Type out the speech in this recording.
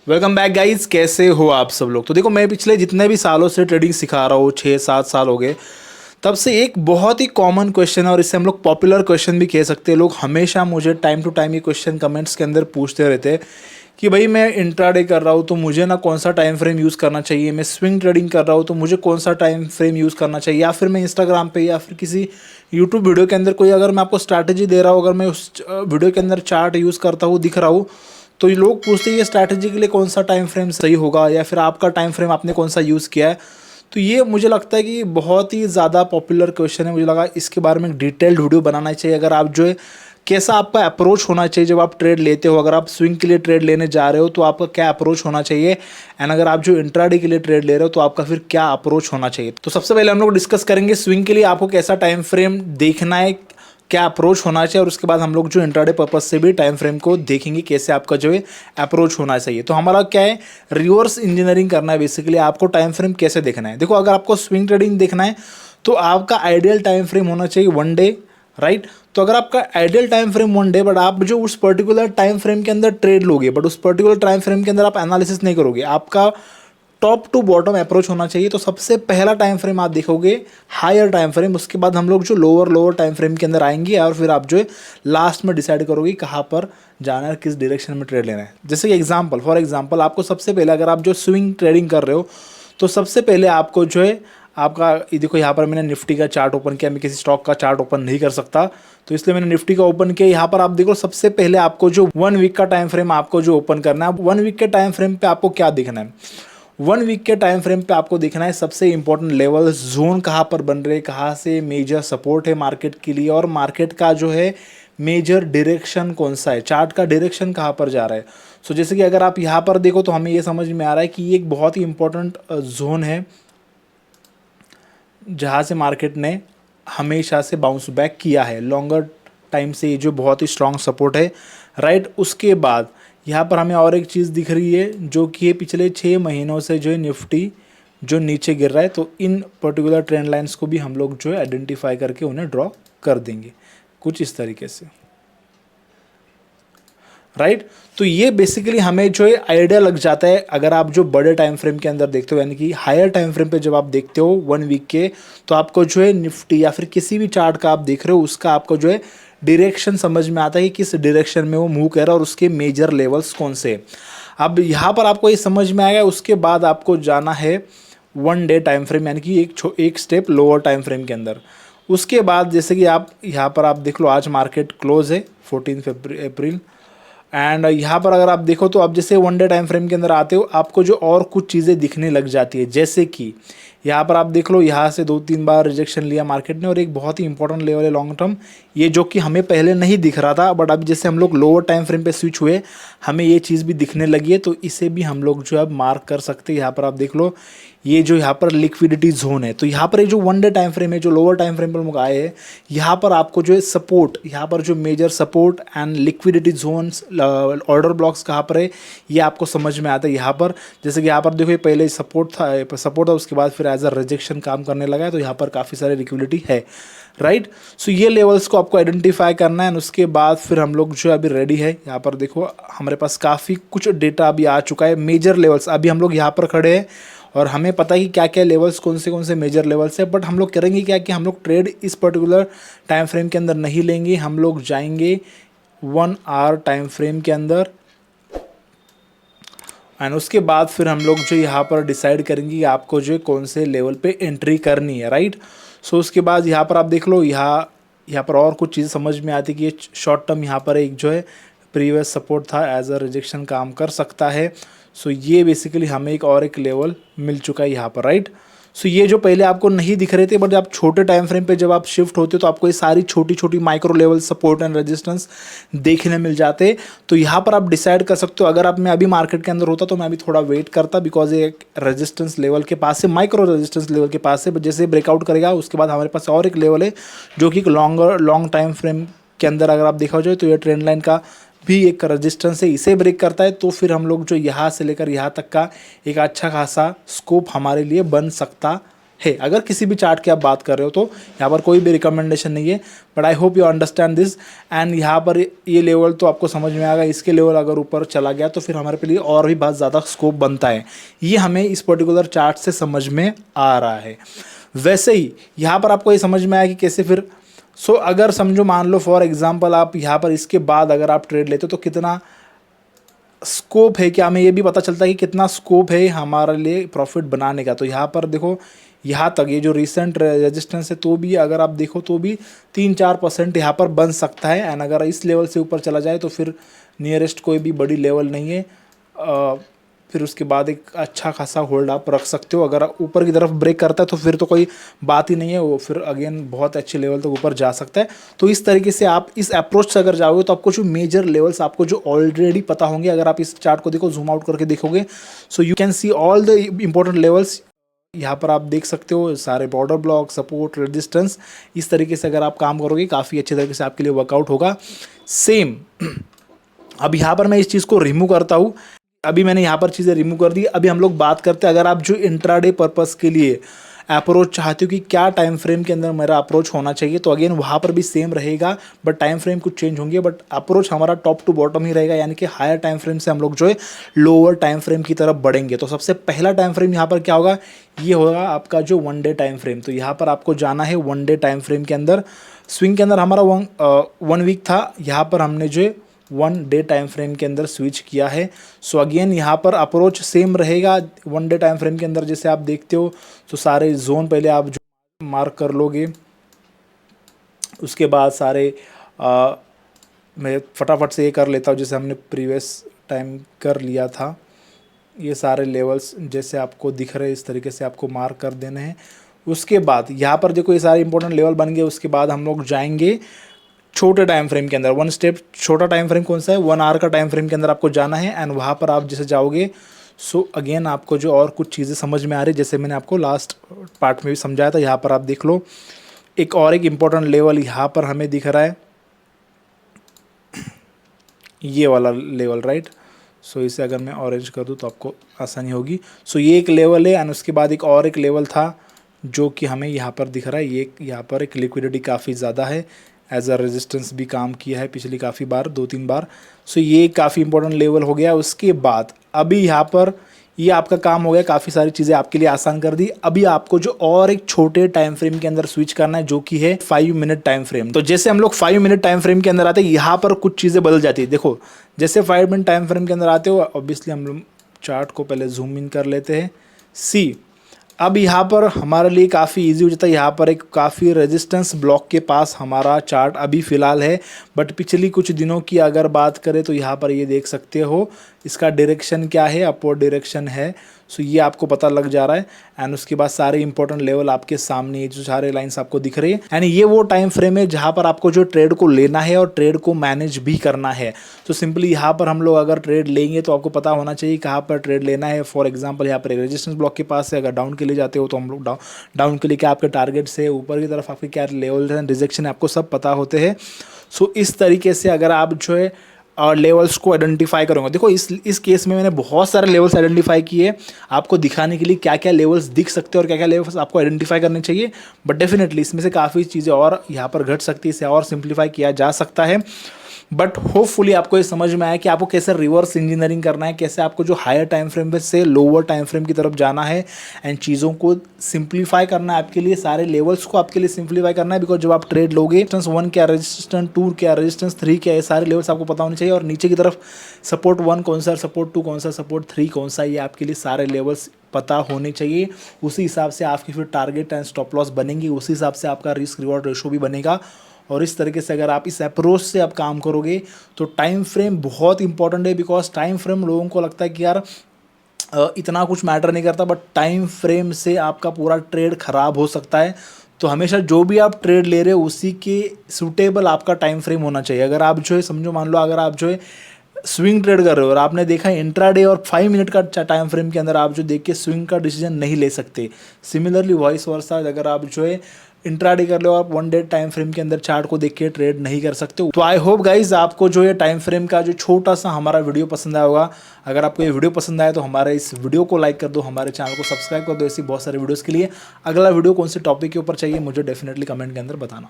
Welcome back guys, कैसे हो आप सब लोग। तो देखो, मैं पिछले जितने भी सालों से ट्रेडिंग सिखा रहा हूँ, 6-7 साल हो गए, तब से एक बहुत ही कॉमन क्वेश्चन है और इससे हम लोग पॉपुलर क्वेश्चन भी कह सकते हैं। लोग हमेशा मुझे टाइम टू टाइम ये क्वेश्चन कमेंट्स के अंदर पूछते रहते हैं कि भाई मैं इंट्राडे कर रहा हूँ तो मुझे ना कौन सा टाइम फ्रेम यूज़ करना चाहिए, मैं स्विंग ट्रेडिंग कर रहा हूँ तो मुझे कौन सा टाइम फ्रेम यूज़ करना चाहिए, या फिर मैं इंस्टाग्राम पे या फिर किसी यूट्यूब वीडियो के अंदर कोई अगर मैं आपको स्ट्रैटेजी दे रहा हूँ, अगर मैं उस वीडियो के अंदर चार्ट यूज़ करता हूँ दिख रहा हूँ, तो ये लोग पूछते हैं ये स्ट्रैटेजी के लिए कौन सा टाइम फ्रेम सही होगा, या फिर आपका टाइम फ्रेम आपने कौन सा यूज़ किया है। तो ये मुझे लगता है कि बहुत ही ज़्यादा पॉपुलर क्वेश्चन है। मुझे लगा इसके बारे में एक डिटेल्ड वीडियो बनाना चाहिए। अगर आप जो है कैसा आपका अप्रोच होना चाहिए जब आप ट्रेड लेते हो, अगर आप स्विंग के लिए ट्रेड लेने जा रहे हो तो आपका क्या अप्रोच होना चाहिए, एंड अगर आप जो इंट्राडे के लिए ट्रेड ले रहे हो तो आपका फिर क्या अप्रोच होना चाहिए। तो सबसे पहले हम लोग डिस्कस करेंगे स्विंग के लिए आपको कैसा टाइम फ्रेम देखना है, क्या अप्रोच होना चाहिए, और उसके बाद हम लोग जो इंट्राडे पर्पज से भी टाइम फ्रेम को देखेंगे कैसे आपका जो है अप्रोच होना चाहिए। तो हमारा क्या है, रिवर्स इंजीनियरिंग करना है बेसिकली। आपको टाइम फ्रेम कैसे देखना है। देखो, अगर आपको स्विंग ट्रेडिंग देखना है तो आपका आइडियल टाइम फ्रेम होना चाहिए 1 डे, राइट। तो अगर आपका ideal time frame 1 day, but आप जो उस पर्टिकुलर टाइम फ्रेम के अंदर ट्रेड लोगे, बट उस पर्टिकुलर टाइम फ्रेम के अंदर आप एनालिसिस नहीं करोगे, आपका टॉप टू बॉटम अप्रोच होना चाहिए। तो सबसे पहला टाइम फ्रेम आप देखोगे हायर टाइम फ्रेम, उसके बाद हम लोग जो लोअर टाइम फ्रेम के अंदर आएंगे, और फिर आप जो है लास्ट में डिसाइड करोगे कहाँ पर जाना है, किस डायरेक्शन में ट्रेड लेना है। जैसे कि फॉर एग्जांपल आपको सबसे पहले, अगर आप जो स्विंग ट्रेडिंग कर रहे हो तो सबसे पहले आपको जो है आपका ये देखो, यहाँ पर मैंने निफ्टी का चार्ट ओपन किया। मैं किसी स्टॉक का चार्ट ओपन नहीं कर सकता, तो इसलिए मैंने निफ्टी का ओपन किया। यहाँ पर आप देखो, सबसे पहले आपको जो 1 वीक का टाइम फ्रेम आपको जो ओपन करना है। 1 वीक के टाइम फ्रेम पे आपको क्या देखना है, 1 वीक के टाइम फ्रेम पे आपको देखना है सबसे इंपॉर्टेंट लेवल जोन कहाँ पर बन रहे, कहाँ से मेजर सपोर्ट है मार्केट के लिए, और मार्केट का जो है मेजर डायरेक्शन कौन सा है, चार्ट का डायरेक्शन कहाँ पर जा रहा है। सो जैसे कि अगर आप यहाँ पर देखो तो हमें ये समझ में आ रहा है कि ये एक बहुत ही इंपॉर्टेंट जोन है जहाँ से मार्केट ने हमेशा से बाउंस बैक किया है लॉन्गर टाइम से, ये जो बहुत ही स्ट्रॉन्ग सपोर्ट है, राइट। उसके बाद यहाँ पर हमें और एक चीज़ दिख रही है जो कि पिछले 6 महीनों से जो है निफ्टी जो नीचे गिर रहा है, तो इन पर्टिकुलर ट्रेंड लाइंस को भी हम लोग जो है आइडेंटिफाई करके उन्हें ड्रॉ कर देंगे कुछ इस तरीके से, राइट। तो ये बेसिकली हमें जो है आइडिया लग जाता है। अगर आप जो बड़े टाइम फ्रेम के अंदर देखते हो, यानी कि हायर टाइम फ्रेम पे जब आप देखते हो 1 वीक के, तो आपको जो है निफ्टी या फिर किसी भी चार्ट का आप देख रहे हो, उसका आपको जो है डायरेक्शन समझ में आता है कि किस डायरेक्शन में वो मूव कर रहा है और उसके मेजर लेवल्स कौन से हैं। अब यहाँ पर आपको ये समझ में आएगा। उसके बाद आपको जाना है 1 डे टाइम फ्रेम, यानी कि एक स्टेप लोअर टाइम फ्रेम के अंदर। उसके बाद जैसे कि आप यहाँ पर आप देख लो, आज मार्केट क्लोज है 14 अप्रैल, एंड यहाँ पर अगर आप देखो तो आप जैसे 1 डे टाइम फ्रेम के अंदर आते हो, आपको जो और कुछ चीज़ें दिखने लग जाती है। जैसे कि यहाँ पर आप देख लो, यहाँ से 2-3 बार रिजेक्शन लिया मार्केट ने, और एक बहुत ही इंपॉर्टेंट लेवल है लॉन्ग टर्म, ये जो कि हमें पहले नहीं दिख रहा था, बट अब जैसे हम लोग लोअर टाइम फ्रेम पे स्विच हुए हमें ये चीज़ भी दिखने लगी है। तो इसे भी हम लोग जो है अब मार्क कर सकते हैं। यहाँ पर आप देख लो, ये जो यहाँ पर लिक्विडिटी जोन है, तो यहाँ पर ये जो 1 डे टाइम फ्रेम है, जो लोअर टाइम फ्रेम पर लोग आए हैं, यहाँ पर आपको जो है सपोर्ट, यहाँ पर जो major support and liquidity zones order blocks कहाँ पर है ये आपको समझ में आता है। यहाँ पर जैसे कि यहाँ पर देखो, ये पहले सपोर्ट था, उसके बाद फिर एज अ रिजेक्शन काम करने लगा है, तो यहाँ पर काफ़ी सारी लिक्विडिटी है, राइट। सो ये लेवल्स को आपको आइडेंटिफाई करना है, और उसके बाद फिर हम लोग जो अभी रेडी है। यहाँ पर देखो, हमारे पास काफ़ी कुछ डेटा अभी आ चुका है, मेजर लेवल्स। अभी हम लोग यहाँ पर खड़े हैं और हमें पता है कि क्या क्या लेवल्स कौन से मेजर लेवल्स है, बट हम लोग करेंगे क्या कि हम लोग ट्रेड इस पर्टिकुलर टाइम फ्रेम के अंदर नहीं लेंगे, हम लोग जाएंगे 1 आवर टाइम फ्रेम के अंदर, एंड उसके बाद फिर हम लोग जो यहाँ पर डिसाइड करेंगे कि आपको जो कौन से लेवल पे एंट्री करनी है, राइट। सो उसके बाद यहाँ पर आप देख लो, यहाँ पर और कुछ चीज़ समझ में आती है कि ये शॉर्ट टर्म यहाँ पर एक जो है प्रीवियस सपोर्ट था, एज अ रिजेक्शन काम कर सकता है। सो ये बेसिकली हमें एक लेवल मिल चुका है यहाँ पर, राइट। सो ये जो पहले आपको नहीं दिख रहे थे, बट आप छोटे टाइम फ्रेम पे जब आप शिफ्ट होते हो तो आपको ये सारी छोटी छोटी micro level support and resistance देखने मिल जाते। तो यहाँ पर आप डिसाइड कर सकते हो, अगर आप मैं अभी मार्केट के अंदर होता तो मैं अभी थोड़ा वेट करता, बिकॉज ये एक रेजिस्टेंस लेवल के पास है, माइक्रो रेजिस्टेंस लेवल के पास है, बट जैसे ब्रेकआउट करेगा उसके बाद हमारे पास और एक लेवल है जो कि एक लॉन्ग टाइम फ्रेम के अंदर अगर आप देखा जाए तो ये ट्रेंड लाइन का भी एक रेजिस्टेंस है, इसे ब्रेक करता है तो फिर हम लोग जो यहाँ से लेकर यहाँ तक का एक अच्छा खासा स्कोप हमारे लिए बन सकता है। अगर किसी भी चार्ट की आप बात कर रहे हो तो यहाँ पर कोई भी रिकमेंडेशन नहीं है, but I hope you understand this. And यहाँ पर ये लेवल तो आपको समझ में आएगा, इसके लेवल अगर ऊपर चला गया तो फिर हमारे पे लिए और भी बहुत ज़्यादा स्कोप बनता है। ये हमें इस पर्टिकुलर चार्ट से समझ में आ रहा है। वैसे ही यहाँ पर आपको ये समझ में आया कि कैसे फिर अगर समझो मान लो फॉर एग्जाम्पल आप यहाँ पर इसके बाद अगर आप ट्रेड लेते हो तो कितना स्कोप है, क्या हमें ये भी पता चलता है कि कितना स्कोप है हमारे लिए प्रॉफिट बनाने का। तो यहाँ पर देखो यहाँ तक ये जो रिसेंट रेजिस्टेंस है तो भी अगर आप देखो तो भी 3-4% यहाँ पर बन सकता है। एंड अगर इस लेवल से ऊपर चला जाए तो फिर नियरेस्ट कोई भी बड़ी लेवल नहीं है, फिर उसके बाद एक अच्छा खासा होल्ड आप रख सकते हो। अगर ऊपर की तरफ ब्रेक करता है तो फिर तो कोई बात ही नहीं है, वो फिर अगेन बहुत अच्छे लेवल तक ऊपर जा सकता है। तो इस तरीके से आप इस अप्रोच से अगर जाओगे तो आपको जो मेजर लेवल्स आपको जो ऑलरेडी पता होंगे, अगर आप इस चार्ट को देखो जूम आउट करके देखोगे so you can see all the important levels. यहाँ पर आप देख सकते हो सारे बॉर्डर ब्लॉक, सपोर्ट, रेजिस्टेंस। इस तरीके से अगर आप काम करोगे काफ़ी अच्छे तरीके से आपके लिए वर्कआउट होगा। सेम अब यहाँ पर मैं इस चीज़ को रिमूव करता हूँ। अभी मैंने यहाँ पर चीज़ें रिमूव कर दी। अभी हम लोग बात करते हैं अगर आप जो इंट्राडे पर्पस के लिए अप्रोच चाहते हो कि क्या टाइम फ्रेम के अंदर मेरा अप्रोच होना चाहिए, तो अगेन वहाँ पर भी सेम रहेगा, बट टाइम फ्रेम कुछ चेंज होंगे, बट अप्रोच हमारा टॉप टू बॉटम ही रहेगा। यानी कि हायर टाइम फ्रेम से हम लोग जो है लोअर टाइम फ्रेम की तरफ बढ़ेंगे। तो सबसे पहला टाइम फ्रेम यहाँ पर क्या होगा, ये होगा आपका जो 1 डे टाइम फ्रेम। तो यहाँ पर आपको जाना है 1 डे टाइम फ्रेम के अंदर। स्विंग के अंदर हमारा 1 वीक था, यहाँ पर हमने जो 1 डे टाइम फ्रेम के अंदर स्विच किया है। सो अगेन यहाँ पर अप्रोच सेम रहेगा 1 डे टाइम फ्रेम के अंदर। जैसे आप देखते हो तो सारे जोन पहले आप जो मार्क कर लोगे, उसके बाद सारे मैं फटाफट से ये कर लेता हूँ जैसे हमने प्रीवियस टाइम कर लिया था। ये सारे लेवल्स जैसे आपको दिख रहे हैं इस तरीके से आपको मार्क कर देने हैं। उसके बाद यहाँ पर देखो ये सारे इंपॉर्टेंट लेवल बन गए। उसके बाद हम लोग जाएंगे छोटे टाइम फ्रेम के अंदर। 1 स्टेप छोटा टाइम फ्रेम कौन सा है, 1 आवर का टाइम फ्रेम के अंदर आपको जाना है। एंड वहाँ पर आप जैसे जाओगे सो अगेन आपको जो और कुछ चीज़ें समझ में आ रही, जैसे मैंने आपको लास्ट पार्ट में भी समझाया था। यहाँ पर आप देख लो एक और एक इम्पॉर्टेंट लेवल यहाँ पर हमें दिख रहा है, ये वाला लेवल, राइट। सो इसे अगर मैं ऑरेंज कर दूँ तो आपको आसानी होगी। सो ये एक लेवल है। एंड उसके बाद एक और एक लेवल था जो कि हमें यहाँ पर दिख रहा है। ये यहाँ पर एक लिक्विडिटी काफ़ी ज़्यादा है, एज अ रेजिस्टेंस भी काम किया है पिछली काफ़ी बार, 2-3 बार। सो ये काफ़ी इंपॉर्टेंट लेवल हो गया। उसके बाद अभी यहाँ पर ये आपका काम हो गया, काफ़ी सारी चीज़ें आपके लिए आसान कर दी। अभी आपको जो और एक छोटे टाइम फ्रेम के अंदर स्विच करना है जो कि है 5 मिनट टाइम फ्रेम। तो जैसे हम लोग 5 मिनट टाइम फ्रेम के अंदर आते हैं यहाँ पर कुछ चीज़ें बदल जाती है। देखो जैसे 5 मिनट टाइम फ्रेम के अंदर आते हो, ऑब्वियसली हम लोग चार्ट को पहले जूम इन कर लेते हैं। सी अब यहाँ पर हमारे लिए काफ़ी इजी हो जाता है। यहाँ पर एक काफ़ी रेजिस्टेंस ब्लॉक के पास हमारा चार्ट अभी फ़िलहाल है, बट पिछली कुछ दिनों की अगर बात करें तो यहाँ पर ये देख सकते हो इसका डायरेक्शन क्या है, अपवर्ड डायरेक्शन है। सो ये आपको पता लग जा रहा है। एंड उसके बाद सारे इंपॉर्टेंट लेवल आपके सामने ये जो सारे लाइंस आपको दिख रही है। एंड ये वो टाइम फ्रेम है जहाँ पर आपको जो ट्रेड को लेना है और ट्रेड को मैनेज भी करना है। तो सिंपली यहाँ पर हम लोग अगर ट्रेड लेंगे तो आपको पता होना चाहिए कहाँ पर ट्रेड लेना है। फॉर एग्जाम्पल यहाँ पर रेजिस्टेंस ब्लॉक के पास से अगर डाउन के लिए जाते हो तो हम लोग डाउन के लिए क्या आपके टारगेट से ऊपर की तरफ आपके क्या लेवल है, रिजेक्शन आपको सब पता होते हैं। सो इस तरीके से अगर आप जो है और लेवल्स को आइडेंटिफाई करूँगा। देखो इस केस में मैंने बहुत सारे लेवल्स आइडेंटिफाई किए आपको दिखाने के लिए क्या क्या लेवल्स दिख सकते हैं और क्या क्या लेवल्स आपको आइडेंटिफाई करने चाहिए। बट डेफिनेटली इसमें से काफ़ी चीज़ें और यहाँ पर घट सकती है, इसे और सिंप्लीफाई किया जा सकता है। बट होपफुली आपको ये समझ में आया कि आपको कैसे रिवर्स इंजीनियरिंग करना है, कैसे आपको जो हायर टाइम फ्रेम से लोअर टाइम फ्रेम की तरफ जाना है एंड चीज़ों को सिंप्लीफाई करना है। आपके लिए सारे लेवल्स को आपके लिए सिंप्लीफाई करना है। बिकॉज जब आप ट्रेड लोगे रेजिस्टेंस 1 क्या, रेजिस्टेंस 2 क्या, रेजिस्टेंस 3 क्या, ये सारे लेवल्स आपको पता होने चाहिए। और नीचे की तरफ सपोर्ट 1 कौन सा, सपोर्ट 2 कौन सा, सपोर्ट 3 कौन सा, ये आपके लिए सारे लेवल्स पता होने चाहिए। उसी हिसाब से आपकी फिर टारगेट एंड स्टॉप लॉस बनेंगी, उसी हिसाब से आपका रिस्क रिवॉर्ड रेशो भी बनेगा। और इस तरीके से अगर आप इस अप्रोच से आप काम करोगे तो टाइम फ्रेम बहुत इंपॉर्टेंट है। बिकॉज टाइम फ्रेम लोगों को लगता है कि यार इतना कुछ मैटर नहीं करता, बट टाइम फ्रेम से आपका पूरा ट्रेड ख़राब हो सकता है। तो हमेशा जो भी आप ट्रेड ले रहे हो उसी के सूटेबल आपका टाइम फ्रेम होना चाहिए। अगर आप जो है समझो मान लो अगर आप जो है स्विंग ट्रेड कर रहे हो और आपने देखा इंट्राडे और 5 मिनट का टाइम फ्रेम के अंदर आप जो देख के स्विंग का डिसीजन नहीं ले सकते। सिमिलरली वॉइस वर्सा अगर आप जो है इंट्राडे कर लो, आप 1 डे टाइम फ्रेम के अंदर चार्ट को देख के ट्रेड नहीं कर सकते हो। तो आई होप गाइज आपको जो ये टाइम फ्रेम का जो छोटा सा हमारा वीडियो पसंद आया होगा। अगर आपको ये वीडियो पसंद आया तो हमारे इस वीडियो को लाइक कर दो, हमारे चैनल को सब्सक्राइब कर दो। ऐसी बहुत सारे वीडियोस के लिए अगला वीडियो कौन से टॉपिक के ऊपर चाहिए मुझे डेफिनेटली कमेंट के अंदर बताना।